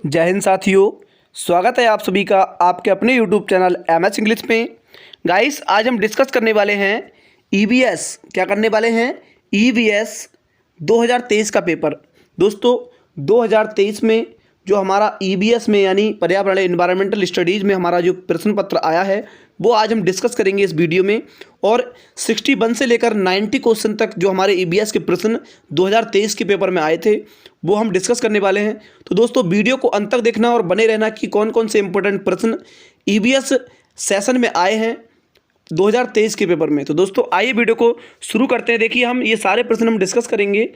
जय हिंद साथियों, स्वागत है आप सभी का आपके अपने यूट्यूब चैनल MS इंग्लिश में। गाइस, आज हम डिस्कस करने वाले हैं EVS। क्या करने वाले हैं? EVS 2023 का पेपर। दोस्तों, 2023 में जो हमारा EVS में यानी पर्यावरण एनवायरमेंटल स्टडीज़ में हमारा जो प्रश्न पत्र आया है वो आज हम डिस्कस करेंगे इस वीडियो में। और 61 से लेकर 90 क्वेश्चन तक जो हमारे EVS के प्रश्न 2023 के पेपर में आए थे वो हम डिस्कस करने वाले हैं। तो दोस्तों, वीडियो को अंत तक देखना और बने रहना कि कौन कौन से इंपॉर्टेंट प्रश्न EVS सेशन में आए हैं 2023 के पेपर में। तो दोस्तों, आइए वीडियो को शुरू करते हैं। देखिए, हम ये सारे प्रश्न हम डिस्कस करेंगे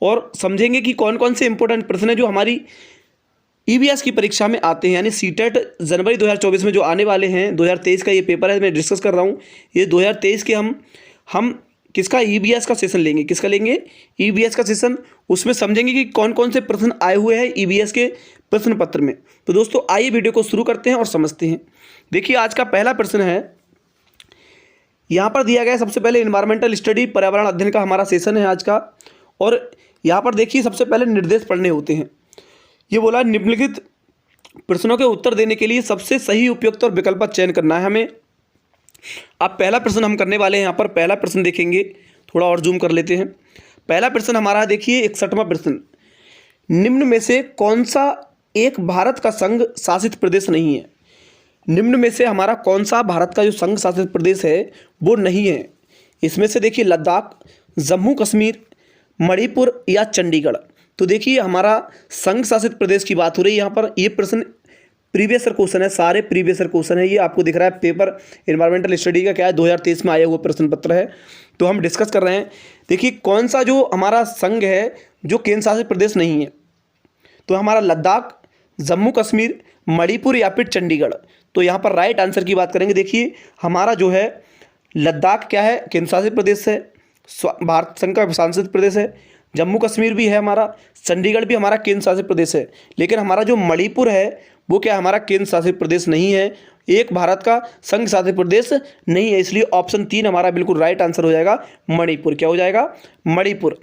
और समझेंगे कि कौन कौन से इंपॉर्टेंट प्रश्न हैं जो हमारी EVS की परीक्षा में आते हैं, यानी सीटेट जनवरी 2024 में जो आने वाले हैं। 2023 का ये पेपर है, मैं डिस्कस कर रहा हूँ। ये 2023 के हम किसका EVS का सेशन लेंगे, किसका लेंगे? EVS का सेशन। उसमें समझेंगे कि कौन कौन से प्रश्न आए हुए हैं EVS के प्रश्न पत्र में। तो दोस्तों, आइए वीडियो को शुरू करते हैं और समझते हैं। देखिए, आज का पहला प्रश्न है, यहाँ पर दिया गया है सबसे पहले एनवायरमेंटल स्टडी, पर्यावरण अध्ययन का हमारा सेशन है आज का। और यहाँ पर देखिए, सबसे पहले निर्देश पढ़ने होते हैं। ये बोला, निम्नलिखित प्रश्नों के उत्तर देने के लिए सबसे सही उपयुक्त और विकल्प का चयन करना है हमें। अब पहला प्रश्न हम करने वाले हैं। यहाँ पर पहला प्रश्न देखेंगे, थोड़ा और जूम कर लेते हैं। पहला प्रश्न हमारा देखिए, 61वां प्रश्न, निम्न में से कौन सा एक भारत का संघ शासित प्रदेश नहीं है? निम्न में से हमारा कौन सा भारत का जो संघ शासित प्रदेश है वो नहीं है? इसमें से देखिए, लद्दाख, जम्मू कश्मीर, मणिपुर या चंडीगढ़। तो देखिए, हमारा संघ शासित प्रदेश की बात हो रही है यहाँ पर। ये प्रश्न प्रीवियस ईयर क्वेश्चन है, सारे प्रीवियस ईयर क्वेश्चन है। ये आपको दिख रहा है पेपर एनवायरमेंटल स्टडी का क्या है, 2023 में आया हुआ प्रश्न पत्र है। तो हम डिस्कस कर रहे हैं। देखिए, कौन सा जो हमारा संघ है जो केंद्र शासित प्रदेश नहीं है? तो हमारा लद्दाख, जम्मू कश्मीर, मणिपुर या फिर चंडीगढ़। तो यहाँ पर राइट आंसर की बात करेंगे। देखिए, हमारा जो है लद्दाख क्या है, केंद्र शासित प्रदेश है, भारत संघ का शासित प्रदेश है। जम्मू कश्मीर भी है हमारा, चंडीगढ़ भी हमारा केंद्र शासित प्रदेश है। लेकिन हमारा जो मणिपुर है वो क्या हमारा केंद्र शासित प्रदेश नहीं है, एक भारत का संघ शासित प्रदेश नहीं है। इसलिए ऑप्शन 3 हमारा बिल्कुल राइट आंसर हो जाएगा, मणिपुर। क्या हो जाएगा? मणिपुर।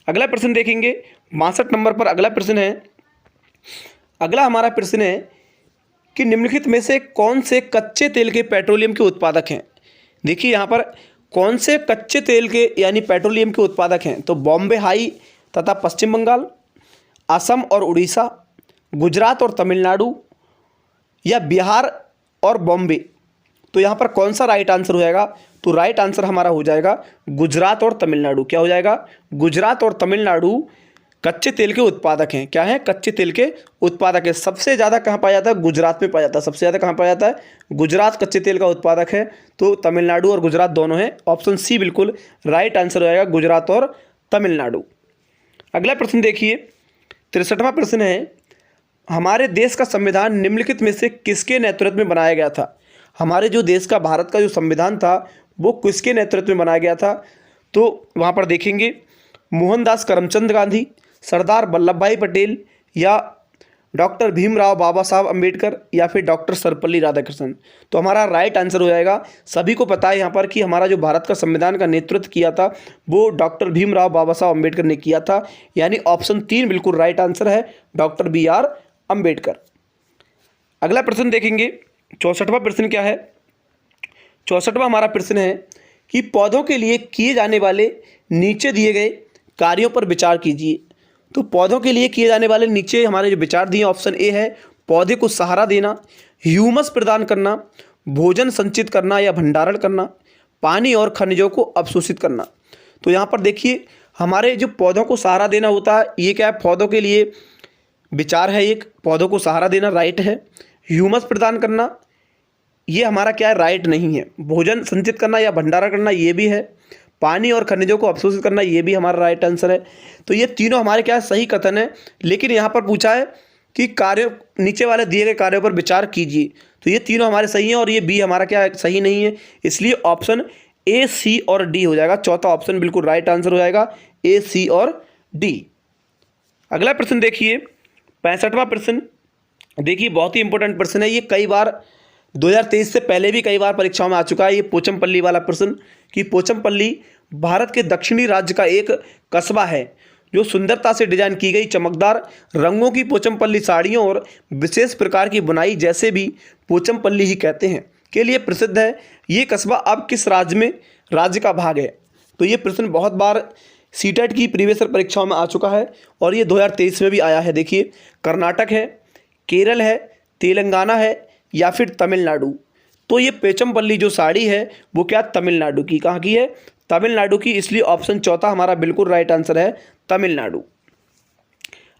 अगला प्रश्न देखेंगे, 62 नंबर पर अगला प्रश्न है। अगला हमारा प्रश्न है कि निम्नलिखित में से कौन से कच्चे तेल के पेट्रोलियम के उत्पादक हैं? देखिए, यहाँ पर कौन से कच्चे तेल के यानी पेट्रोलियम के उत्पादक हैं? तो बॉम्बे हाई तथा पश्चिम बंगाल, असम और उड़ीसा, गुजरात और तमिलनाडु या बिहार और बॉम्बे। तो यहाँ पर कौन सा राइट आंसर हो जाएगा? तो राइट आंसर हमारा हो जाएगा गुजरात और तमिलनाडु। क्या हो जाएगा? गुजरात और तमिलनाडु कच्चे तेल के उत्पादक हैं। क्या है? कच्चे तेल के उत्पादक है। सबसे ज़्यादा कहाँ पाया जाता है? गुजरात में पाया जाता है। सबसे ज़्यादा कहाँ पाया जाता है? गुजरात कच्चे तेल का उत्पादक है। तो तमिलनाडु और गुजरात दोनों हैं। ऑप्शन सी बिल्कुल राइट आंसर हो जाएगा, गुजरात और तमिलनाडु। अगला प्रश्न देखिए, 63वां प्रश्न है, हमारे देश का संविधान निम्नलिखित में से किसके नेतृत्व में बनाया गया था? हमारे जो देश का, भारत का जो संविधान था वो किसके नेतृत्व में बनाया गया था? तो वहाँ पर देखेंगे, मोहनदास करमचंद गांधी, सरदार वल्लभ भाई पटेल या डॉक्टर भीमराव बाबा साहब अम्बेडकर या फिर डॉक्टर सर्वपल्ली राधाकृष्णन। तो हमारा राइट आंसर हो जाएगा, सभी को पता है यहाँ पर कि हमारा जो भारत का संविधान का नेतृत्व किया था वो डॉक्टर भीमराव बाबा साहब अम्बेडकर ने किया था। यानी ऑप्शन 3 बिल्कुल राइट आंसर है, डॉक्टर BR अम्बेडकर। अगला प्रश्न देखेंगे, 64वां प्रश्न क्या है? 64वां हमारा प्रश्न है कि पौधों के लिए किए जाने वाले नीचे दिए गए कार्यों पर विचार कीजिए। तो पौधों के लिए किए जाने वाले नीचे हमारे जो विचार दिए, ऑप्शन ए है पौधे को सहारा देना, ह्यूमस प्रदान करना, भोजन संचित करना या भंडारण करना, पानी और खनिजों को अवशोषित करना। तो यहाँ पर देखिए, हमारे जो पौधों को सहारा देना होता है ये क्या है? पौधों के लिए विचार है एक, पौधों को सहारा देना राइट है। ह्यूमस प्रदान करना ये हमारा क्या है? राइट नहीं है। भोजन संचित करना या भंडारण करना ये भी है। पानी और खनिजों को अवशोषित करना ये भी हमारा राइट आंसर है। तो ये तीनों हमारे क्या सही कथन है। लेकिन यहाँ पर पूछा है कि कार्य, नीचे वाले दिए गए कार्यों पर विचार कीजिए। तो ये तीनों हमारे सही हैं और ये बी हमारा क्या सही नहीं है। इसलिए ऑप्शन ए, सी और डी हो जाएगा। चौथा ऑप्शन बिल्कुल राइट आंसर हो जाएगा, ए, सी और डी। अगला प्रश्न देखिए, 65वां प्रश्न। देखिए, बहुत ही इंपॉर्टेंट प्रश्न है ये। कई बार 2023 से पहले भी कई बार परीक्षाओं में आ चुका है ये पोचमपल्ली वाला प्रश्न कि पोचमपल्ली भारत के दक्षिणी राज्य का एक कस्बा है जो सुंदरता से डिजाइन की गई चमकदार रंगों की पोचमपल्ली साड़ियों और विशेष प्रकार की बुनाई जैसे भी पोचमपल्ली ही कहते हैं के लिए प्रसिद्ध है। ये कस्बा अब किस राज्य का भाग है? तो ये प्रश्न बहुत बार सीटेट की प्रीवियस ईयर परीक्षाओं में आ चुका है और ये 2023 में भी आया है। देखिए, कर्नाटक है, केरल है, तेलंगाना है या फिर तमिलनाडु। तो ये पोचमपल्ली जो साड़ी है वो क्या तमिलनाडु की, कहाँ की है? तमिलनाडु की, इसलिए ऑप्शन चौथा हमारा बिल्कुल राइट आंसर है तमिलनाडु।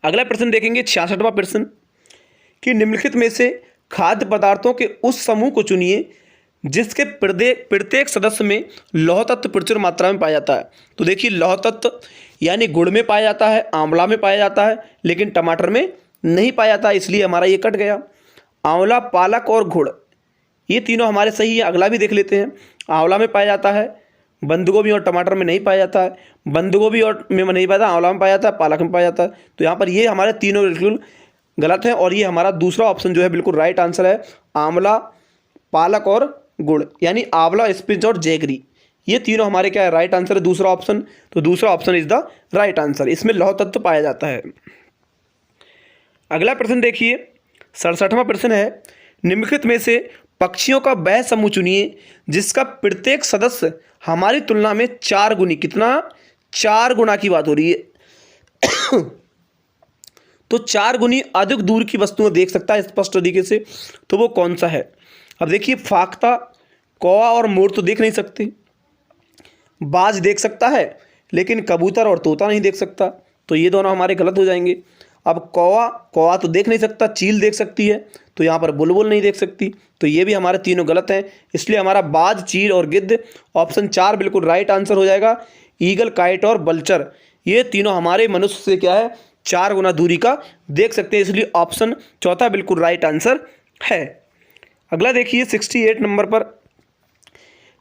अगला प्रश्न देखेंगे 66वां प्रश्न कि निम्नलिखित में से खाद्य पदार्थों के उस समूह को चुनिए जिसके प्रत्येक सदस्य में लौह तत्व प्रचुर मात्रा में पाया जाता है। तो देखिए, लौह तत्व यानी गुड़ में पाया जाता है, आंवला में पाया जाता है, लेकिन टमाटर में नहीं पाया जाता, इसलिए हमारा ये कट गया। आंवला, पालक और गुड़ ये तीनों हमारे सही है। अगला भी देख लेते हैं। आंवला में पाया जाता है, बंद गोभी और टमाटर में नहीं पाया जाता है, बंद गोभी और में नहीं पाया जाता, आंवला में पाया जाता है, पालक में पाया जाता है। तो यहाँ पर ये हमारे तीनों बिल्कुल गलत हैं और ये हमारा दूसरा ऑप्शन जो है बिल्कुल राइट आंसर है। आंवला, पालक और गुड़ यानी आंवला, स्पिनच और जैगरी, ये तीनों हमारे क्या है? राइट आंसर है दूसरा ऑप्शन। तो दूसरा option is the right answer, इसमें लौह तत्व पाया जाता है। अगला प्रश्न देखिए, 67वां प्रश्न है निम्नलिखित में से पक्षियों का वह समूह चुनिए जिसका प्रत्येक सदस्य हमारी तुलना में 4 गुनी, कितना? 4 गुना की बात हो रही है। तो 4 गुनी अधिक दूर की वस्तुएं देख सकता है स्पष्ट तरीके से, तो वो कौन सा है? अब देखिए, फाख्ता, कौवा और मोर तो देख नहीं सकते, बाज देख सकता है लेकिन कबूतर और तोता नहीं देख सकता, तो ये दोनों हमारे गलत हो जाएंगे। अब कौवा तो देख नहीं सकता, चील देख सकती है, तो यहाँ पर बुलबुल नहीं देख सकती, तो ये भी हमारे तीनों गलत हैं। इसलिए हमारा बाज, चील और गिद्ध ऑप्शन 4 बिल्कुल राइट आंसर हो जाएगा। ईगल, काइट और बल्चर ये तीनों हमारे मनुष्य से क्या है? 4 गुना दूरी का देख सकते हैं, इसलिए ऑप्शन चौथा बिल्कुल राइट आंसर है। अगला देखिए 68 नंबर पर,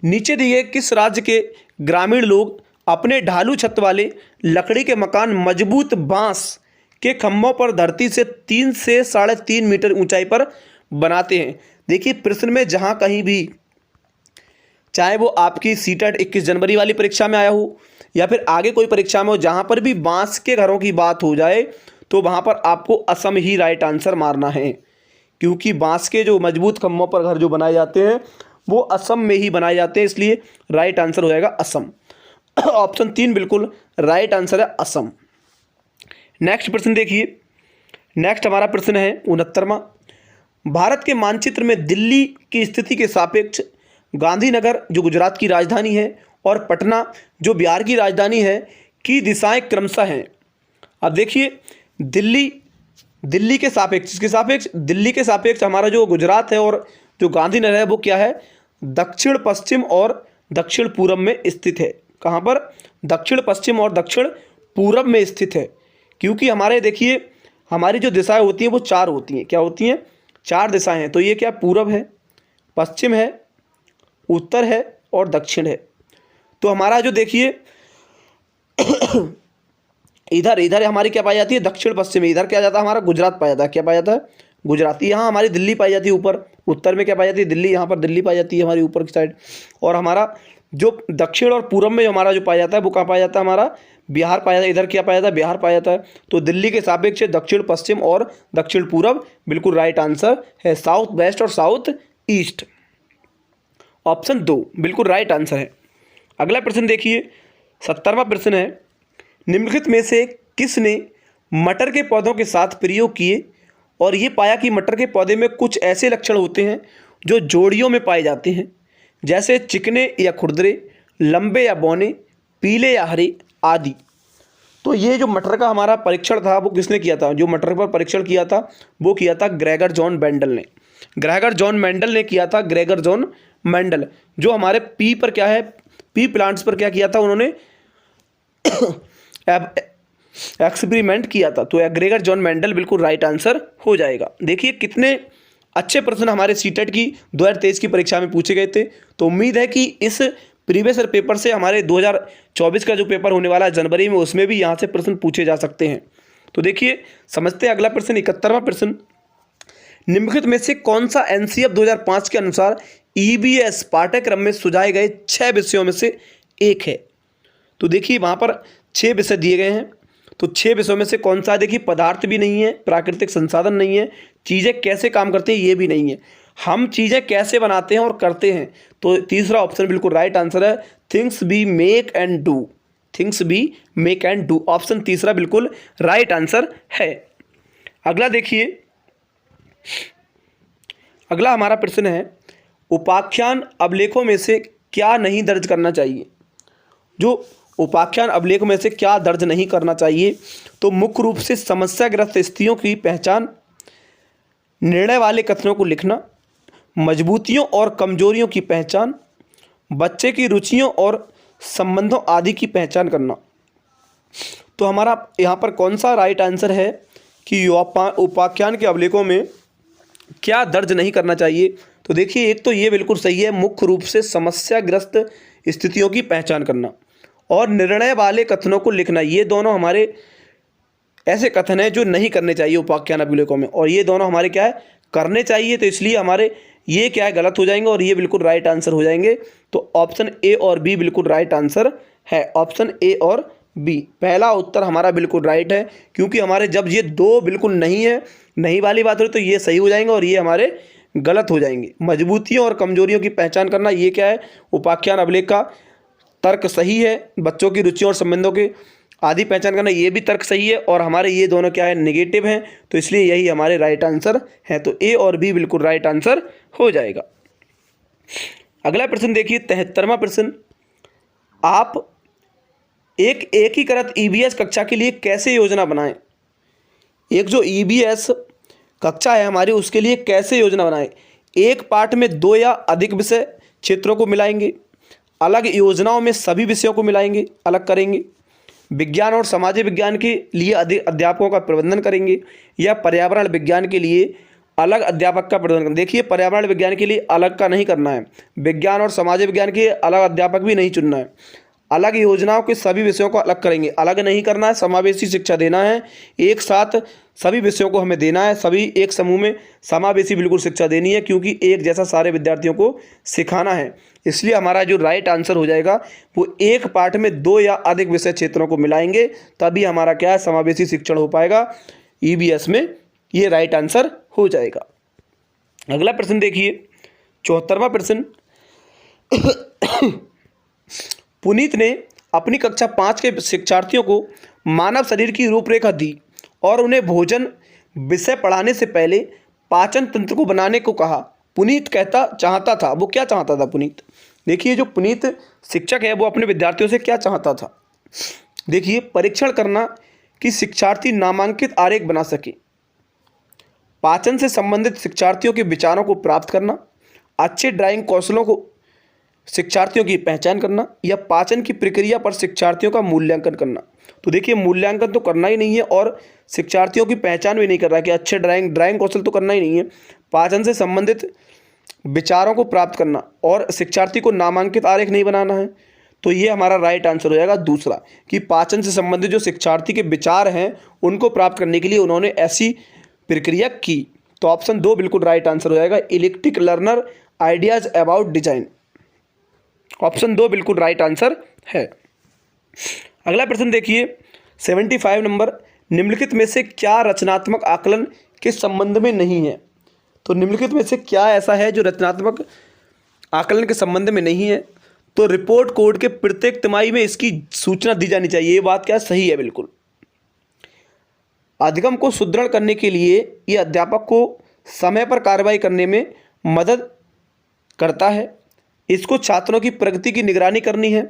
नीचे दिए किस राज्य के ग्रामीण लोग अपने ढालू छत वाले लकड़ी के मकान मजबूत बांस के खंभों पर धरती से 3 से 3.5 मीटर ऊंचाई पर बनाते हैं? देखिए, प्रश्न में जहां कहीं भी, चाहे वो आपकी सीटेट 21 जनवरी वाली परीक्षा में आया हो या फिर आगे कोई परीक्षा में हो, जहां पर भी बांस के घरों की बात हो जाए तो वहां पर आपको असम ही राइट आंसर मारना है, क्योंकि बांस के जो मजबूत खंभों पर घर जो बनाए जाते हैं वो असम में ही बनाए जाते हैं, इसलिए राइट आंसर हो जाएगा असम। ऑप्शन 3 बिल्कुल राइट आंसर है असम। नेक्स्ट प्रश्न देखिए, नेक्स्ट हमारा प्रश्न है 69वां। भारत के मानचित्र में दिल्ली की स्थिति के सापेक्ष गांधीनगर जो गुजरात की राजधानी है और पटना जो बिहार की राजधानी है की दिशाएं क्रमशः हैं। अब देखिए, दिल्ली के सापेक्ष, किसके सापेक्ष? दिल्ली के सापेक्ष हमारा जो गुजरात है और जो गांधीनगर है वो क्या है? दक्षिण पश्चिम और दक्षिण पूर्व में स्थित है। कहाँ पर? दक्षिण पश्चिम और दक्षिण पूर्व में स्थित है, क्योंकि हमारे देखिए हमारी जो दिशाएं होती हैं वो 4 होती हैं। क्या होती हैं? 4 दिशाएं हैं। तो ये क्या? पूर्व है, पश्चिम है, उत्तर है और दक्षिण है। तो हमारा जो देखिए इधर हमारी क्या पाई जाती है? दक्षिण पश्चिम। इधर क्या जाता है? हमारा गुजरात पाया जाता है। क्या पाया जाता है? गुजराती। यहाँ हमारी दिल्ली पाई जाती है ऊपर, उत्तर में क्या पाई जाती है? दिल्ली। यहाँ पर दिल्ली पाई जाती है हमारी ऊपर की साइड। और हमारा जो दक्षिण और पूर्व में जो हमारा जो पाया जाता है वो कहाँ पाया जाता है? हमारा बिहार पाया जाता है। इधर क्या पाया जाता है? बिहार पाया जाता है। तो दिल्ली के सापेक्ष दक्षिण पश्चिम और दक्षिण पूर्व बिल्कुल राइट आंसर है। साउथ वेस्ट और साउथ ईस्ट, ऑप्शन 2 बिल्कुल राइट आंसर है। अगला प्रश्न देखिए, 70वां प्रश्न है निम्नलिखित में से किसने मटर के पौधों के साथ प्रयोग किए और ये पाया कि मटर के पौधे में कुछ ऐसे लक्षण होते हैं जो जोड़ियों में पाए जाते हैं, जैसे चिकने या खुरदरे, लंबे या बौने, पीले या हरे आदि। तो ये जो मटर का हमारा परीक्षण था वो किसने किया था? जो मटर पर परीक्षण किया था वो किया था ग्रेगर जॉन मेंडल ने। ग्रेगर जॉन मेंडल ने किया था। ग्रेगर जॉन मेंडल जो हमारे पी पर क्या है? पी प्लांट्स पर क्या किया था उन्होंने? एक्सपेरिमेंट किया था। तो ग्रेगर जॉन मेंडल बिल्कुल राइट आंसर हो जाएगा। देखिए कितने अच्छे प्रश्न हमारे सीटेट की 2023 की परीक्षा में पूछे गए थे। तो उम्मीद है कि इस प्रीवियस ईयर पेपर से हमारे 2024 का जो पेपर होने वाला है जनवरी में, उसमें भी यहाँ से प्रश्न पूछे जा सकते हैं। तो देखिए समझते हैं अगला प्रश्न, 71वां प्रश्न। निम्नलिखित में से कौन सा एनसीएफ 2005 के अनुसार ईबीएस पाठ्यक्रम में सुझाए गए 6 विषयों में से एक है? तो देखिए वहाँ पर 6 विषय दिए गए हैं। तो 6 विषयों में से कौन सा है? देखिए, पदार्थ भी नहीं है, प्राकृतिक संसाधन नहीं है, चीज़ें कैसे काम करती हैं ये भी नहीं है, हम चीज़ें कैसे बनाते हैं और करते हैं। तो तीसरा ऑप्शन बिल्कुल राइट आंसर है, things be make and do. Things be make and do, option तीसरा बिल्कुल राइट आंसर है। अगला देखिए, अगला हमारा प्रश्न है, उपाख्यान अभिलेखों में से क्या नहीं दर्ज करना चाहिए? जो उपाख्यान अभिलेख में से क्या दर्ज नहीं करना चाहिए? तो मुख्य रूप से समस्याग्रस्त स्थितियों की पहचान, निर्णय वाले कथनों को लिखना, मजबूतियों और कमजोरियों की पहचान, बच्चे की रुचियों और संबंधों आदि की पहचान करना। तो हमारा यहाँ पर कौन सा राइट आंसर है कि उपाख्यान के अभिलेखों में क्या दर्ज नहीं करना चाहिए? तो देखिए, एक तो ये बिल्कुल सही है, मुख्य रूप से समस्याग्रस्त स्थितियों की पहचान करना और निर्णय वाले कथनों को लिखना, ये दोनों हमारे ऐसे कथन हैं जो नहीं करने चाहिए उपाख्यान अभिलेखों में, और ये दोनों हमारे क्या है, करने चाहिए। तो इसलिए हमारे ये क्या है, गलत हो जाएंगे और ये बिल्कुल राइट आंसर हो जाएंगे। तो ऑप्शन ए और बी बिल्कुल राइट आंसर है, ऑप्शन ए और बी, पहला उत्तर हमारा बिल्कुल राइट है, क्योंकि हमारे जब ये दो बिल्कुल नहीं है, नहीं वाली बात हो तो ये सही हो जाएंगे और ये हमारे गलत हो जाएंगे। मजबूतियों और कमजोरियों की पहचान करना, ये क्या है, उपाख्यान अभिलेख का तर्क सही है। बच्चों की रुचियों और संबंधों के आदि पहचान करना, ये भी तर्क सही है, और हमारे ये दोनों क्या है, नेगेटिव हैं, तो इसलिए यही हमारे राइट आंसर है। तो ए और बी बिल्कुल राइट आंसर हो जाएगा। अगला प्रश्न देखिए, 73वां प्रश्न, आप एक एकीकृत ईवीएस कक्षा के लिए कैसे योजना बनाएं? एक जो ईवीएस कक्षा है हमारी, उसके लिए कैसे योजना बनाएं? एक पाठ में 2 या अधिक विषय क्षेत्रों को मिलाएंगे, अलग योजनाओं में सभी विषयों को मिलाएंगे, अलग करेंगे, विज्ञान और सामाजिक विज्ञान के लिए अधिक अध्यापकों का प्रबंधन करेंगे, या पर्यावरण विज्ञान के लिए अलग अध्यापक का प्रबंधन करेंगे। देखिए, पर्यावरण विज्ञान के लिए अलग का नहीं करना है, विज्ञान और सामाजिक विज्ञान के अलग अध्यापक भी नहीं चुनना है, अलग योजनाओं के सभी विषयों को अलग करेंगे, अलग नहीं करना है, समावेशी शिक्षा देना है, एक साथ सभी विषयों को हमें देना है, सभी एक समूह में समावेशी बिल्कुल शिक्षा देनी है, क्योंकि एक जैसा सारे विद्यार्थियों को सिखाना है। इसलिए हमारा जो राइट आंसर हो जाएगा वो एक पाठ में 2 या अधिक विषय क्षेत्रों को मिलाएंगे, तभी हमारा क्या है, समावेशी शिक्षण हो पाएगा ईवीएस में, ये राइट आंसर हो जाएगा। अगला प्रश्न देखिए, 74वां प्रश्न, पुनीत ने अपनी कक्षा 5 के शिक्षार्थियों को मानव शरीर की रूपरेखा दी और उन्हें भोजन विषय पढ़ाने से पहले पाचन तंत्र को बनाने को कहा। पुनीत चाहता था, वो क्या चाहता था पुनीत? देखिए, जो पुनीत शिक्षक है वो अपने विद्यार्थियों से क्या चाहता था? देखिए, परीक्षण करना कि शिक्षार्थी नामांकित आरेख बना सके, पाचन से संबंधित शिक्षार्थियों के विचारों को प्राप्त करना, अच्छे ड्राइंग कौशलों को शिक्षार्थियों की पहचान करना, या पाचन की प्रक्रिया पर शिक्षार्थियों का मूल्यांकन करना। तो देखिए, मूल्यांकन तो करना ही नहीं है और शिक्षार्थियों की पहचान भी नहीं कर रहा है कि अच्छे ड्राइंग कौशल तो करना ही नहीं है, पाचन से संबंधित विचारों को प्राप्त करना और शिक्षार्थी को नामांकित आरेख नहीं बनाना है। तो ये हमारा राइट आंसर हो जाएगा दूसरा, कि पाचन से संबंधित जो शिक्षार्थी के विचार हैं उनको प्राप्त करने के लिए उन्होंने ऐसी प्रक्रिया की। तो ऑप्शन 2 बिल्कुल राइट आंसर हो जाएगा, electric learner ideas about design, option 2 बिल्कुल राइट आंसर है। अगला प्रश्न देखिए, 75 नंबर, निम्नलिखित में से क्या रचनात्मक आकलन के संबंध में नहीं है? तो निम्नलिखित में से क्या ऐसा है जो रचनात्मक आकलन के संबंध में नहीं है? तो रिपोर्ट कोड के प्रत्येक तिमाही में इसकी सूचना दी जानी चाहिए, ये बात क्या सही है? बिल्कुल। अधिगम को सुदृढ़ करने के लिए ये अध्यापक को समय पर कार्रवाई करने में मदद करता है, इसको छात्रों की प्रगति की निगरानी करनी है,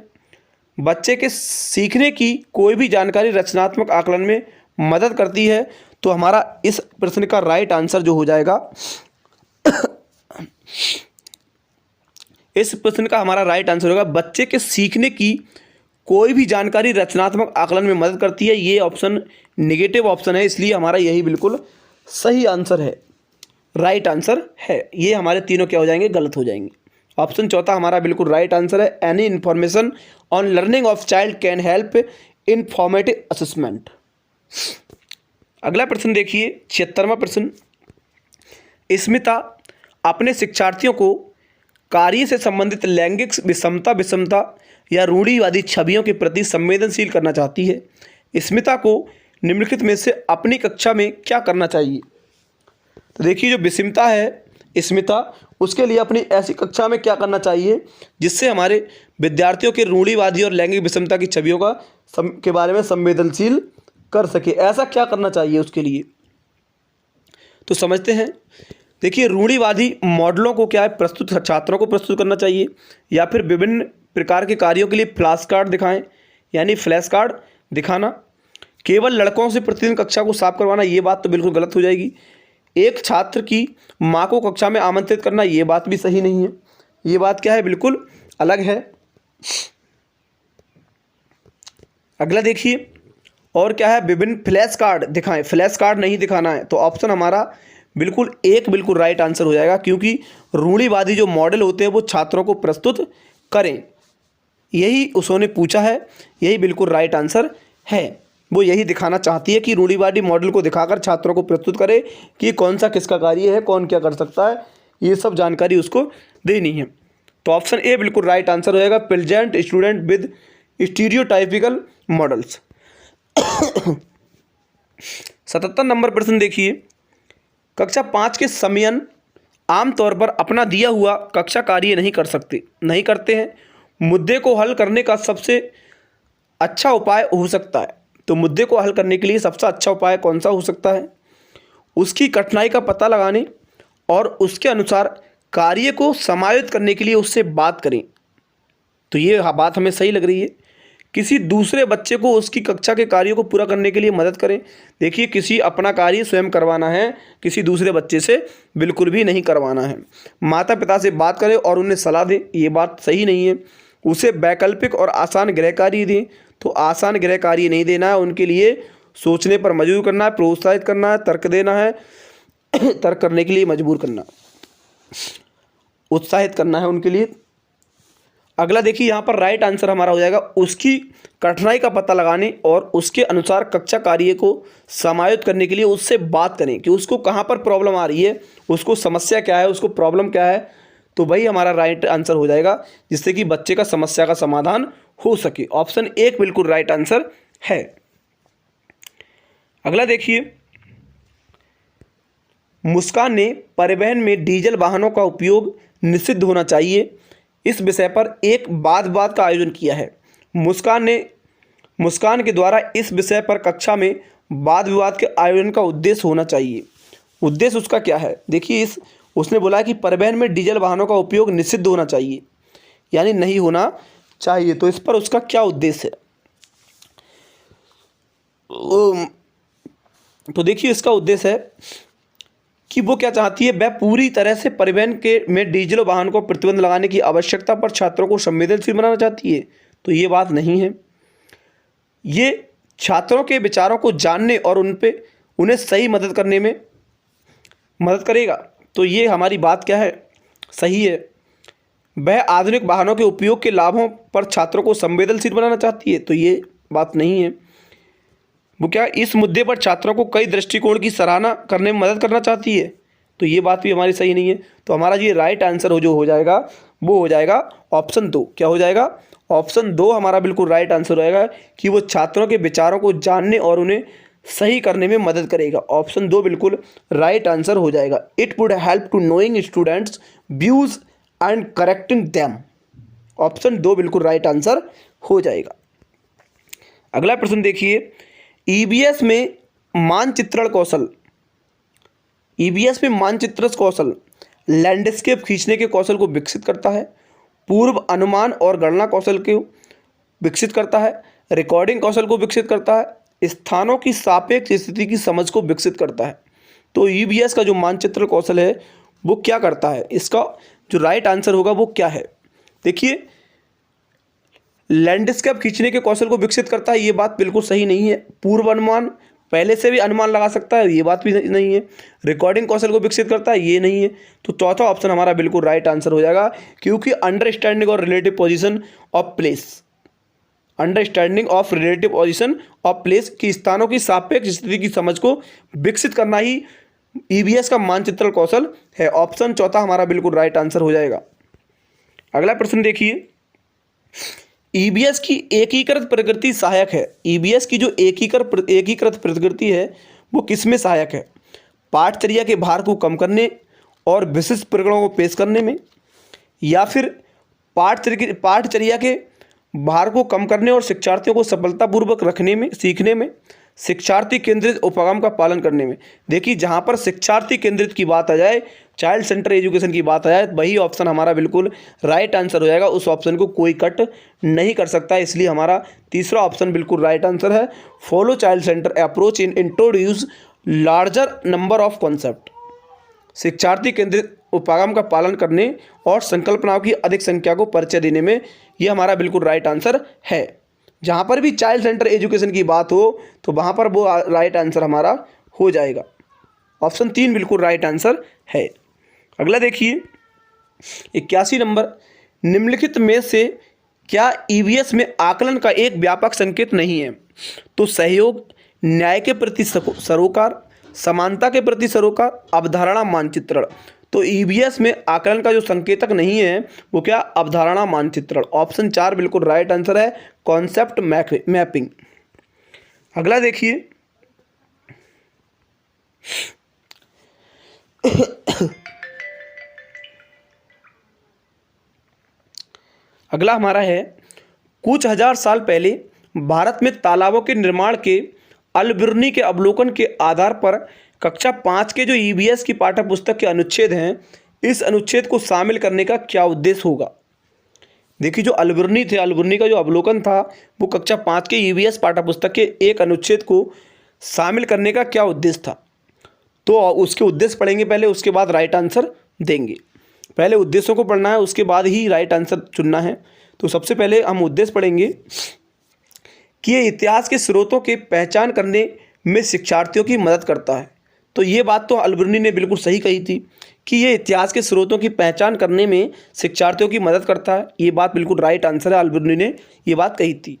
बच्चे के सीखने की कोई भी जानकारी रचनात्मक आकलन में मदद करती है। तो हमारा इस प्रश्न का राइट आंसर जो हो जाएगा इस प्रश्न का हमारा राइट आंसर होगा, बच्चे के सीखने की कोई भी जानकारी रचनात्मक आकलन में मदद करती है। ये ऑप्शन नेगेटिव ऑप्शन है, इसलिए हमारा यही बिल्कुल सही आंसर है, राइट आंसर है। ये हमारे तीनों क्या हो जाएंगे, गलत हो जाएंगे। ऑप्शन चौथा हमारा बिल्कुल राइट आंसर है, any information on learning of child can help in formative assessment. अगला प्रश्न देखिए, 76वां प्रश्न, स्मिता अपने शिक्षार्थियों को कार्य से संबंधित लैंगिक विषमता या रूढ़िवादी छवियों के प्रति संवेदनशील करना चाहती है। स्मिता को निम्नलिखित में से अपनी कक्षा में क्या करना चाहिए। तो देखिए, जो विषमता है, स्मिता, उसके लिए अपनी ऐसी कक्षा में क्या करना चाहिए जिससे हमारे विद्यार्थियों के रूढ़िवादी और लैंगिक विषमता की छवियों के बारे में संवेदनशील कर सके। ऐसा क्या करना चाहिए उसके लिए, तो समझते हैं। देखिए, रूढ़िवादी मॉडलों को क्या है, प्रस्तुत छात्रों को प्रस्तुत करना चाहिए, या फिर विभिन्न प्रकार के कार्यों के लिए फ्लैश कार्ड दिखाएं, यानी फ्लैश कार्ड दिखाना। केवल लड़कों से प्रतिदिन कक्षा को साफ करवाना, ये बात तो बिल्कुल गलत हो जाएगी। एक छात्र की माँ को कक्षा में आमंत्रित करना, ये बात भी सही नहीं है। ये बात क्या है, बिल्कुल अलग है। अगला देखिए, और क्या है, विभिन्न फ्लैश कार्ड दिखाएं। फ्लैश कार्ड नहीं दिखाना है, तो ऑप्शन हमारा बिल्कुल राइट आंसर हो जाएगा, क्योंकि रूढ़िवादी जो मॉडल होते हैं वो छात्रों को प्रस्तुत करें, यही उसने पूछा है, यही बिल्कुल राइट आंसर है। वो यही दिखाना चाहती है कि रूढ़िवादी मॉडल को दिखाकर छात्रों को प्रस्तुत करे कि कौन सा किसका कार्य है, कौन क्या कर सकता है, ये सब जानकारी उसको देनी है। तो ऑप्शन ए बिल्कुल राइट आंसर हो जाएगा, present student with stereotypical models. 77 number प्रश्न देखिए, कक्षा 5 के समयन आमतौर पर अपना दिया हुआ कक्षा कार्य नहीं करते हैं। मुद्दे को हल करने का सबसे अच्छा उपाय हो सकता है। तो मुद्दे को हल करने के लिए सबसे अच्छा उपाय कौन सा हो सकता है, उसकी कठिनाई का पता लगाने और उसके अनुसार कार्य को समायोजित करने के लिए उससे बात करें। तो ये बात हमें सही लग रही है। किसी दूसरे बच्चे को उसकी कक्षा के कार्यों को पूरा करने के लिए मदद करें। देखिए, किसी अपना कार्य स्वयं करवाना है, किसी दूसरे बच्चे से बिल्कुल भी नहीं करवाना है। माता पिता से बात करें और उन्हें सलाह दें, ये बात सही नहीं है। उसे वैकल्पिक और आसान गृह कार्य दें, तो आसान गृह कार्य नहीं देना है, उनके लिए सोचने पर मजबूर करना है, प्रोत्साहित करना है, तर्क देना है, तर्क करने के लिए मजबूर करना, उत्साहित करना है उनके लिए। अगला देखिए, यहाँ पर राइट आंसर हमारा हो जाएगा, उसकी कठिनाई का पता लगाने और उसके अनुसार कक्षा कार्य को समायोजित करने के लिए उससे बात करें कि उसको कहाँ पर प्रॉब्लम आ रही है, उसको समस्या क्या है, उसको प्रॉब्लम क्या है। तो वही हमारा राइट आंसर हो जाएगा, जिससे कि बच्चे का समस्या का समाधान हो सके। ऑप्शन एक बिल्कुल राइट आंसर है। अगला देखिए, मुस्कान ने परिवहन में डीजल वाहनों का उपयोग निषिद्ध होना चाहिए, इस विषय पर एक वाद विवाद का आयोजन किया है। मुस्कान के द्वारा इस विषय पर कक्षा में वाद विवाद के आयोजन का उद्देश्य होना चाहिए। उद्देश्य उसका क्या है, देखिए, उसने बोला कि परिवहन में डीजल वाहनों का उपयोग निषिद्ध होना चाहिए, यानी नहीं होना चाहिए। तो इस पर उसका क्या उद्देश्य है, तो देखिए, इसका उद्देश्य है कि वो क्या चाहती है, वह पूरी तरह से परिवहन में डीजल वाहन को प्रतिबंध लगाने की आवश्यकता पर छात्रों को संवेदनशील बनाना चाहती है। तो ये बात नहीं है। ये छात्रों के विचारों को जानने और उन्हें सही मदद करने में मदद करेगा। तो ये हमारी बात क्या है, सही है। वह आधुनिक वाहनों के उपयोग के लाभों पर छात्रों को संवेदनशील बनाना चाहती है। तो ये बात नहीं है। वो क्या, इस मुद्दे पर छात्रों को कई दृष्टिकोण की सराहना करने में मदद करना चाहती है। तो ये बात भी हमारी सही नहीं है। तो हमारा ये राइट आंसर हो जाएगा, वो हो जाएगा ऑप्शन 2। क्या हो जाएगा, ऑप्शन 2 हमारा बिल्कुल राइट आंसर हो जाएगा कि वो छात्रों के विचारों को जानने और उन्हें सही करने में मदद करेगा। ऑप्शन 2 बिल्कुल राइट आंसर हो जाएगा। It would help to knowing students views and correcting them. Option 2 बिल्कुल राइट आंसर हो जाएगा। अगला प्रश्न देखिए, ईबीएस में मानचित्रण कौशल लैंडस्केप खींचने के कौशल को विकसित करता है, पूर्व अनुमान और गणना कौशल को विकसित करता है, रिकॉर्डिंग कौशल को विकसित करता है, स्थानों की सापेक्ष स्थिति की समझ को विकसित करता है। तो ईबीएस का जो मानचित्र कौशल है वो क्या करता है, इसका जो राइट आंसर होगा वो क्या है। देखिए, लैंडस्केप खींचने के कौशल को विकसित करता है, ये बात बिल्कुल सही नहीं है। पूर्व अनुमान, पहले से भी अनुमान लगा सकता है, ये बात भी नहीं है। रिकॉर्डिंग कौशल को विकसित करता है, ये नहीं है। तो चौथा ऑप्शन हमारा बिल्कुल राइट आंसर हो जाएगा, क्योंकि अंडरस्टैंडिंग और रिलेटिव पोजीशन ऑफ प्लेस की स्थानों की सापेक्ष स्थिति की समझ को विकसित करना ही ईबीएस का मानचित्रण कौशल है। ऑप्शन चौथा हमारा बिल्कुल राइट आंसर हो जाएगा। अगला प्रश्न देखिए, ईबीएस की एकीकृत प्रकृति सहायक है। ईबीएस की जो एकीकृत प्रकृति है वो किस में सहायक है? पाठचर्या के भार को कम करने और विशिष्ट प्रकरणों को पेश करने में, या फिर पाठचर्या के भार को कम करने और शिक्षार्थियों को सफलतापूर्वक रखने में, सीखने में, शिक्षार्थी केंद्रित उपक्रम का पालन करने में। देखिए जहाँ पर शिक्षार्थी केंद्रित की बात आ जाए, चाइल्ड सेंटर एजुकेशन की बात आ जाए, वही ऑप्शन हमारा बिल्कुल राइट आंसर हो जाएगा। उस ऑप्शन को कोई कट नहीं कर सकता, इसलिए हमारा तीसरा ऑप्शन बिल्कुल राइट आंसर है। Follow child centre approach in introduce larger number of concept. शिक्षार्थी केंद्रित उपक्रम का पालन करने और संकल्पनाओं की अधिक संख्या को परिचय देने में, यह हमारा बिल्कुल राइट आंसर है। जहाँ पर भी चाइल्ड सेंटर एजुकेशन की बात हो तो वहाँ पर वो राइट आंसर हमारा हो जाएगा। ऑप्शन 3 बिल्कुल राइट आंसर है। अगला देखिए 81 नंबर, निम्नलिखित में से क्या ईवीएस में आकलन का एक व्यापक संकेत नहीं है? तो सहयोग, न्याय के प्रति सरोकार, समानता के प्रति सरोकार, अवधारणा मानचित्रण। तो ईवीएस में आकलन का जो संकेतक नहीं है वो क्या? अवधारणा मानचित्रण। ऑप्शन 4 बिल्कुल राइट आंसर है, कॉन्सेप्ट मैपिंग। अगला देखिए अगला हमारा है, कुछ हजार साल पहले भारत में तालाबों के निर्माण के अल-बिरुनी के अवलोकन के आधार पर कक्षा 5 के जो ईवीएस की पाठ्य पुस्तक के अनुच्छेद हैं, इस अनुच्छेद को शामिल करने का क्या उद्देश्य होगा? देखिए जो अल-बिरुनी थे, अल-बिरुनी का जो अवलोकन था वो कक्षा 5 के ईवीएस पाठ्य पुस्तक के एक अनुच्छेद को शामिल करने का क्या उद्देश्य था? तो उसके उद्देश्य पढ़ेंगे पहले, उसके बाद राइट आंसर देंगे। पहले उद्देश्यों को पढ़ना है, उसके बाद ही राइट आंसर चुनना है। तो सबसे पहले हम उद्देश्य पढ़ेंगे कि ये इतिहास के स्रोतों के पहचान करने में शिक्षार्थियों की मदद करता है। तो ये बात तो अल-बिरुनी ने बिल्कुल सही कही थी कि ये इतिहास के स्रोतों की पहचान करने में शिक्षार्थियों की मदद करता है। ये बात बिल्कुल राइट आंसर है, अल-बिरुनी ने ये बात कही थी।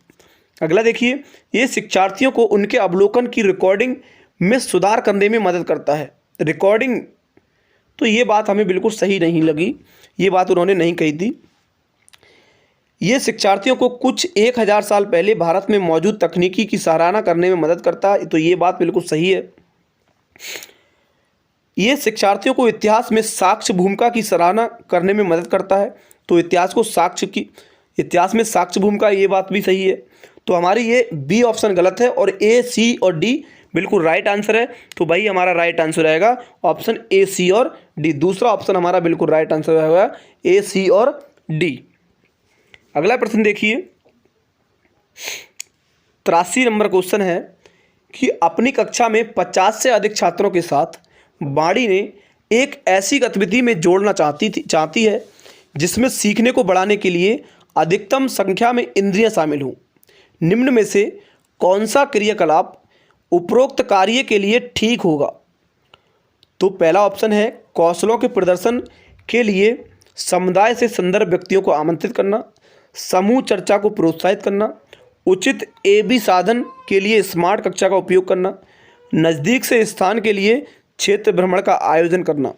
अगला देखिए, ये शिक्षार्थियों को उनके अवलोकन की रिकॉर्डिंग में सुधार करने में मदद करता है। रिकॉर्डिंग, तो ये बात हमें बिल्कुल सही नहीं लगी, ये बात उन्होंने नहीं कही थी। ये शिक्षार्थियों को कुछ 1000 साल पहले भारत में मौजूद तकनीकी की सराहना करने में मदद करता है। तो ये बात बिल्कुल सही है। ये शिक्षार्थियों को इतिहास में साक्ष्य भूमिका की सराहना करने में मदद करता है। तो इतिहास में साक्ष्य भूमिका, ये बात भी सही है। तो हमारी ये बी ऑप्शन गलत है और ए, सी और डी बिल्कुल राइट आंसर है। तो भाई हमारा राइट आंसर आएगा ऑप्शन ए, सी और डी। दूसरा ऑप्शन हमारा बिल्कुल राइट आंसर आएगा ए, सी और डी। अगला प्रश्न देखिए, 83 नंबर क्वेश्चन है कि अपनी कक्षा में 50 से अधिक छात्रों के साथ वाणी ने एक ऐसी गतिविधि में जोड़ना चाहती है जिसमें सीखने को बढ़ाने के लिए अधिकतम संख्या में इंद्रियां शामिल हों। निम्न में से कौन सा क्रियाकलाप उपरोक्त कार्य के लिए ठीक होगा? तो पहला ऑप्शन है कौशलों के प्रदर्शन के लिए समुदाय से संदर्भ व्यक्तियों को आमंत्रित करना, समूह चर्चा को प्रोत्साहित करना, उचित एबी साधन के लिए स्मार्ट कक्षा का उपयोग करना, नज़दीक से स्थान के लिए क्षेत्र भ्रमण का आयोजन करना।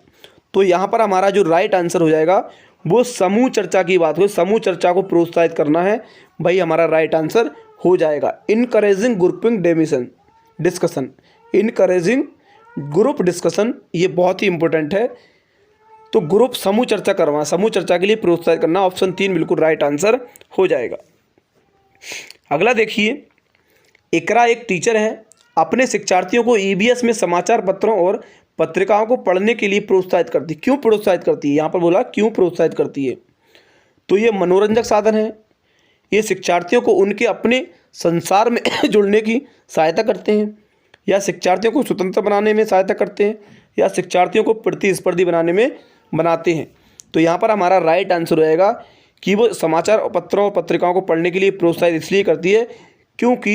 तो यहाँ पर हमारा जो राइट आंसर हो जाएगा वो समूह चर्चा की बात हो, समूह चर्चा को प्रोत्साहित करना है, भाई हमारा राइट आंसर हो जाएगा। Encouraging grouping discussion, encouraging group discussion, ये बहुत ही इंपॉर्टेंट है। तो ग्रुप समूह चर्चा करवाना, समूह चर्चा के लिए प्रोत्साहित करना, ऑप्शन 3 बिल्कुल राइट आंसर हो जाएगा। अगला देखिए, इकरा एक टीचर है, अपने शिक्षार्थियों को ईबीएस में समाचार पत्रों और पत्रिकाओं को पढ़ने के लिए प्रोत्साहित करती है। क्यों प्रोत्साहित करती है? यहाँ पर बोला क्यों प्रोत्साहित करती है। तो ये मनोरंजक साधन है, ये शिक्षार्थियों को उनके अपने संसार में जुड़ने की सहायता करते हैं, या शिक्षार्थियों को स्वतंत्र बनाने में सहायता करते हैं, या शिक्षार्थियों को प्रतिस्पर्धी बनाते हैं। तो यहाँ पर हमारा राइट आंसर रहेगा कि वो समाचार पत्रों और पत्रिकाओं को पढ़ने के लिए प्रोत्साहित इसलिए करती है क्योंकि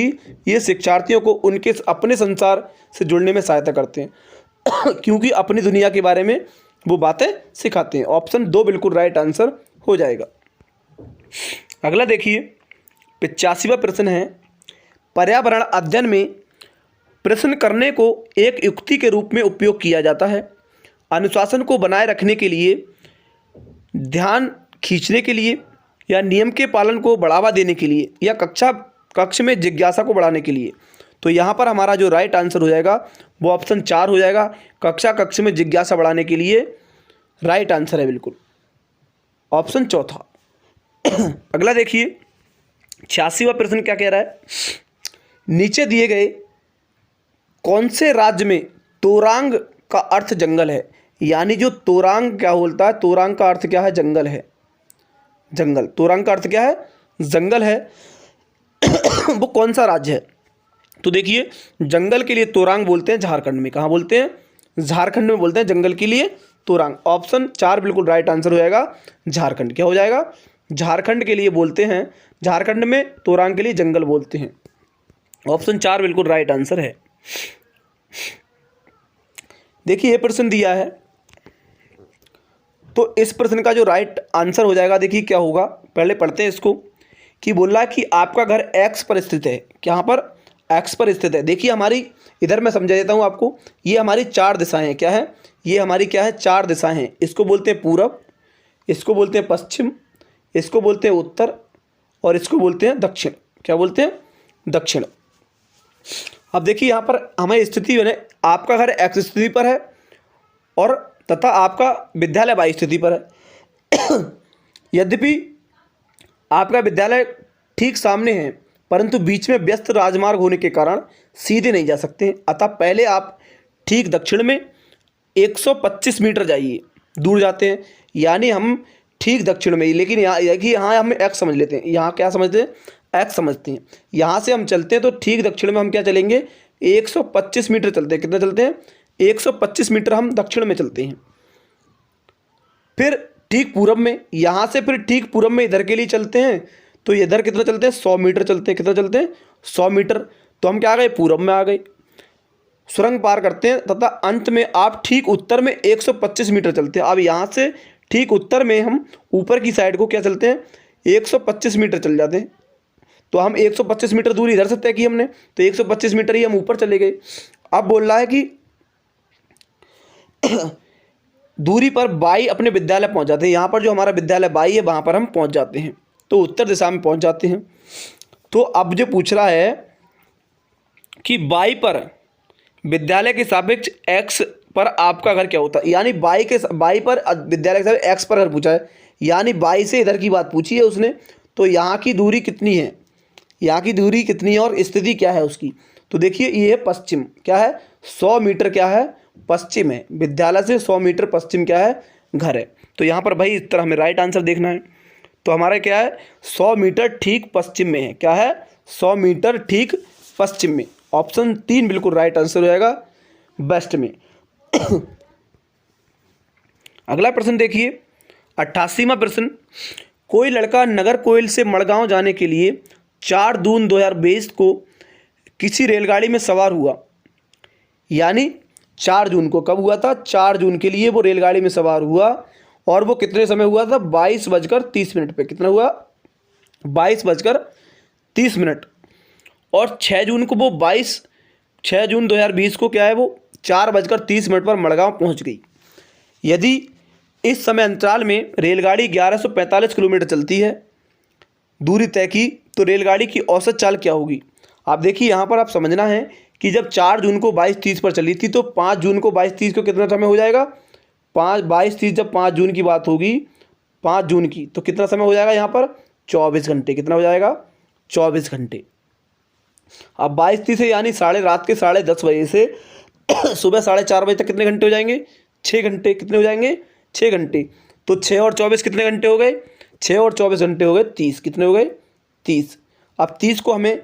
ये शिक्षार्थियों को उनके अपने संसार से जुड़ने में सहायता करते हैं क्योंकि अपनी दुनिया के बारे में वो बातें सिखाते हैं। ऑप्शन 2 बिल्कुल राइट आंसर हो जाएगा। अगला देखिए, 85वां प्रश्न है, पर्यावरण अध्ययन में प्रश्न करने को एक युक्ति के रूप में उपयोग किया जाता है। अनुशासन को बनाए रखने के लिए, ध्यान खींचने के लिए, या नियम के पालन को बढ़ावा देने के लिए या कक्ष में जिज्ञासा को बढ़ाने के लिए। तो यहाँ पर हमारा जो राइट आंसर हो जाएगा वो ऑप्शन 4 हो जाएगा। कक्ष में जिज्ञासा बढ़ाने के लिए राइट आंसर है बिल्कुल ऑप्शन चौथा। अगला देखिए 86वां प्रश्न क्या कह रहा है, नीचे दिए गए कौन से राज्य में तोरांग का अर्थ जंगल है। यानी जो तोरांग क्या बोलता है, तोरांग का अर्थ क्या है, जंगल है। जंगल, तोरांग का अर्थ क्या है, जंगल है। वो कौन सा राज्य है, तो देखिए जंगल के लिए तोरांग बोलते हैं झारखंड में। कहाँ बोलते हैं, झारखंड में बोलते हैं जंगल के लिए तोरांग। ऑप्शन 4 बिल्कुल राइट आंसर हो जाएगा, झारखंड। क्या हो जाएगा, झारखंड के लिए बोलते हैं, झारखंड में तोरांग के लिए जंगल बोलते हैं। ऑप्शन 4 बिल्कुल राइट आंसर है। देखिए ये प्रश्न दिया है, तो इस प्रश्न का जो राइट आंसर हो जाएगा, देखिए क्या होगा, पहले पढ़ते हैं इसको। कि बोल रहा है कि आपका घर एक्स पर स्थित है। यहाँ पर एक्स पर स्थित है। देखिए हमारी, इधर मैं समझा देता हूँ आपको, ये हमारी 4 दिशाएं हैं। क्या है, ये हमारी क्या है, 4 दिशाएं हैं। इसको बोलते हैं पूरब, इसको बोलते हैं पश्चिम, इसको बोलते हैं उत्तर, और इसको बोलते हैं दक्षिण। क्या बोलते हैं, दक्षिण। अब देखिए यहाँ पर हमें स्थिति बने, आपका घर एक्स स्थिति पर है और तथा आपका विद्यालय वाई स्थिति पर है। यद्यपि आपका विद्यालय ठीक सामने है, परंतु बीच में व्यस्त राजमार्ग होने के कारण सीधे नहीं जा सकते। अतः पहले आप ठीक दक्षिण में 125 मीटर जाइए, दूर जाते हैं। यानी हम ठीक दक्षिण में, लेकिन यहाँ हम एक्स समझ लेते हैं। यहाँ क्या समझते हैं, एक्स समझते हैं। यहाँ से हम चलते हैं तो ठीक दक्षिण में हम क्या चलेंगे, 125 मीटर चलते हैं। कितना चलते हैं, 125 मीटर हम दक्षिण में चलते हैं। फिर ठीक पूरब में, यहाँ से फिर ठीक पूरब में इधर के लिए चलते हैं, तो इधर कितना चलते हैं, 100 मीटर चलते हैं। कितना चलते हैं, 100 मीटर। तो हम क्या आ गए, पूरब में आ गए। सुरंग पार करते हैं तथा अंत में आप ठीक उत्तर में 125 मीटर चलते हैं। अब यहाँ से ठीक उत्तर में हम ऊपर की साइड को क्या चलते हैं, 125 मीटर चल जाते हैं। तो हम 125 मीटर दूरी इधर से तय की हमने, तो 125 मीटर ही हम ऊपर चले गए। अब बोल रहा है कि दूरी पर बाई अपने विद्यालय पहुंच जाते हैं। यहाँ पर जो हमारा विद्यालय बाई है वहाँ पर हम पहुंच जाते हैं, तो उत्तर दिशा में पहुंच जाते हैं। तो अब जो पूछ रहा है कि बाई पर विद्यालय के सापेक्ष एक्स पर आपका घर क्या होता है। यानी बाई पर विद्यालय के सापेक्ष एक्स पर घर पूछा है, यानी बाई से इधर की बात पूछी है उसने। तो यहाँ की दूरी कितनी है, यहाँ की दूरी कितनी है और स्थिति क्या है उसकी। तो देखिए ये है पश्चिम, क्या है, 100 मीटर क्या है, पश्चिम है। विद्यालय से 100 मीटर पश्चिम क्या है, घर है। तो यहाँ पर भाई इस तरह हमें राइट आंसर देखना है। तो हमारा क्या है, 100 मीटर ठीक पश्चिम में है। क्या है, 100 मीटर ठीक पश्चिम में। ऑप्शन 3 बिल्कुल राइट आंसर हो जाएगा, बेस्ट में। अगला प्रश्न देखिए 88वां प्रश्न, कोई लड़का नगर कोइल से मड़गांव जाने के लिए 4 जून 2020 को किसी रेलगाड़ी में सवार हुआ। यानी 4 जून को कब हुआ था, 4 जून के लिए वो रेलगाड़ी में सवार हुआ और वो कितने समय हुआ था, 22:30 पे। कितना हुआ, 22:30। और 6 जून को वो 6 जून 2020 को क्या है, वो 4:30 पर मड़गांव पहुंच गई। यदि इस समय अंतराल में रेलगाड़ी 1145 किलोमीटर चलती है दूरी तय की, तो रेलगाड़ी की औसत चाल क्या होगी। आप देखिए यहाँ पर आप समझना है कि जब 4 जून को 22:30 पर चली थी, तो 5 जून को 22:30 को कितना समय हो जाएगा, 22:30 जब 5 जून की बात होगी, 5 जून की, तो कितना समय हो जाएगा यहाँ पर, 24 घंटे। कितना हो जाएगा, 24 घंटे। अब 22:30 है, यानी रात के 10:30 बजे से सुबह 4:30 बजे तक कितने घंटे हो जाएंगे, 6 घंटे। कितने हो जाएंगे, 6 घंटे। तो 6 और 24 कितने घंटे हो गए, 6 और 24 घंटे हो गए 30। कितने हो गए, 30। अब 30 को हमें,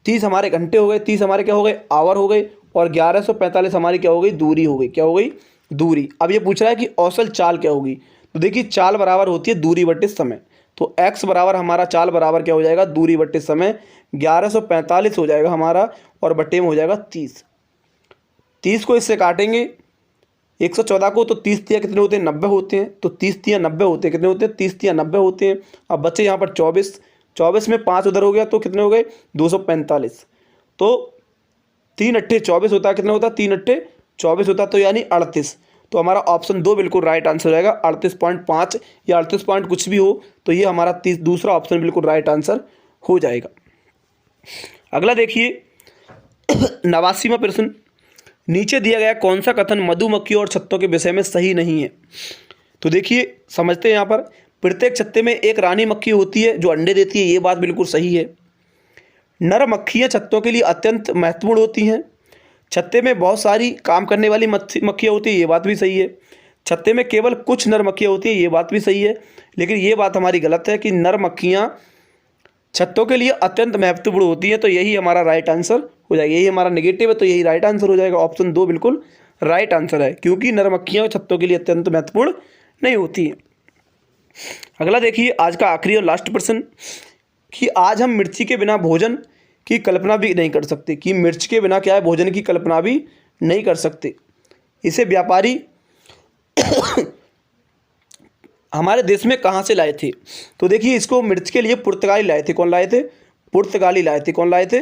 30 हमारे घंटे हो गए, 30 हमारे क्या हो गए, आवर हो गए, और 1145 हमारी क्या हो गई, दूरी हो गई। क्या हो गई, दूरी। अब ये पूछ रहा है कि औसत चाल क्या होगी। तो देखिए चाल बराबर होती है दूरी बटे समय। तो x बराबर हमारा चाल बराबर क्या हो जाएगा, दूरी बटे समय। 1145 हो जाएगा हमारा, और बटे में हो जाएगा 30। 30 को इससे काटेंगे 114 को, तो 30 तिया कितने होते हैं, 90 होते हैं। तो 30 तिया 90 होते हैं। कितने होते हैं, 30 तिया 90 होते हैं। अब बच्चे यहाँ पर 24 में 5 उधर हो गया, तो कितने हो गए, 245। तो 3 अट्ठे 24 होता है। कितना होता है, 3 अट्ठे 24 होता है, तो यानी 38। तो हमारा ऑप्शन 2 बिल्कुल राइट आंसर हो जाएगा। 38.5 या 38 पॉइंट कुछ भी हो तो ये हमारा दूसरा ऑप्शन बिल्कुल राइट आंसर हो जाएगा। अगला देखिए 89वां प्रश्न, नीचे दिया गया कौन सा कथन मधुमक्खियों और छत्तों के विषय में सही नहीं है। तो देखिए समझते हैं यहाँ पर, प्रत्येक छत्ते में एक रानी मक्खी होती है जो अंडे देती है, ये बात बिल्कुल सही है। नर मक्खियाँ छत्तों के लिए अत्यंत महत्वपूर्ण होती हैं। छत्ते में बहुत सारी काम करने वाली मक्खियाँ होती है, ये बात भी सही है। छत्ते में केवल कुछ नर मक्खियाँ होती है, ये बात भी सही है। लेकिन ये बात हमारी गलत है कि नर मक्खियाँ छत्तों के लिए अत्यंत महत्वपूर्ण होती है, तो यही हमारा राइट आंसर हो जाएगा। यही हमारा नेगेटिव है, तो यही राइट आंसर हो जाएगा। ऑप्शन 2 बिल्कुल राइट आंसर है, क्योंकि नर मक्खियाँ छत्तों के लिए अत्यंत महत्वपूर्ण नहीं होती हैं। अगला देखिए आज का आखिरी और लास्ट प्रश्न, कि आज हम मिर्ची के बिना भोजन की कल्पना भी नहीं कर सकते। कि मिर्च के बिना क्या है, भोजन की कल्पना भी नहीं कर सकते। इसे व्यापारी हमारे देश में कहाँ से लाए थे। तो देखिए इसको मिर्च के लिए पुर्तगाली लाए थे। कौन लाए थे? पुर्तगाली लाए थे। कौन लाए थे?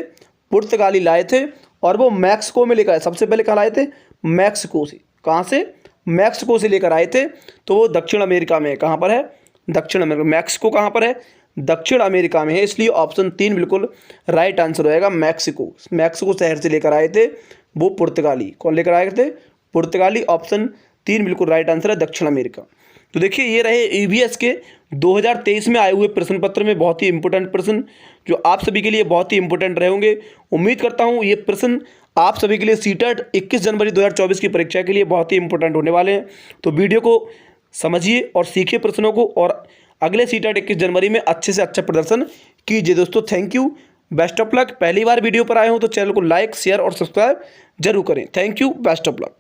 पुर्तगाली लाए थे। और वो मैक्सिको में लेकर आए। सबसे पहले कहाँ लाए थे? मैक्सिको से। कहाँ से? मैक्सिको से लेकर आए थे। तो वो दक्षिण अमेरिका में है। कहाँ पर है? दक्षिण अमेरिका। मैक्सिको कहाँ पर है? दक्षिण अमेरिका में है, इसलिए ऑप्शन 3 बिल्कुल राइट आंसर हो जाएगा। मैक्सिको, मैक्सिको शहर से लेकर आए थे वो पुर्तगाली। कौन लेकर आए थे? पुर्तगाली। ऑप्शन 3 बिल्कुल राइट आंसर है, दक्षिण अमेरिका। तो देखिए ये रहे ईवीएस के 2023 में आए हुए प्रश्न पत्र में बहुत ही इंपॉर्टेंट प्रश्न, जो आप सभी के लिए बहुत ही इंपॉर्टेंट रहे होंगे। उम्मीद करता हूँ ये प्रश्न आप सभी के लिए सीटेट 21 जनवरी 2024 की परीक्षा के लिए बहुत ही इंपॉर्टेंट होने वाले हैं। तो वीडियो को समझिए और सीखिए प्रश्नों को, और अगले सीटेट 21 जनवरी में अच्छे से अच्छा प्रदर्शन कीजिए। दोस्तों thank you, best of luck. पहली बार वीडियो पर आए हो तो चैनल को लाइक, शेयर और सब्सक्राइब जरूर करें। Thank you, best of luck.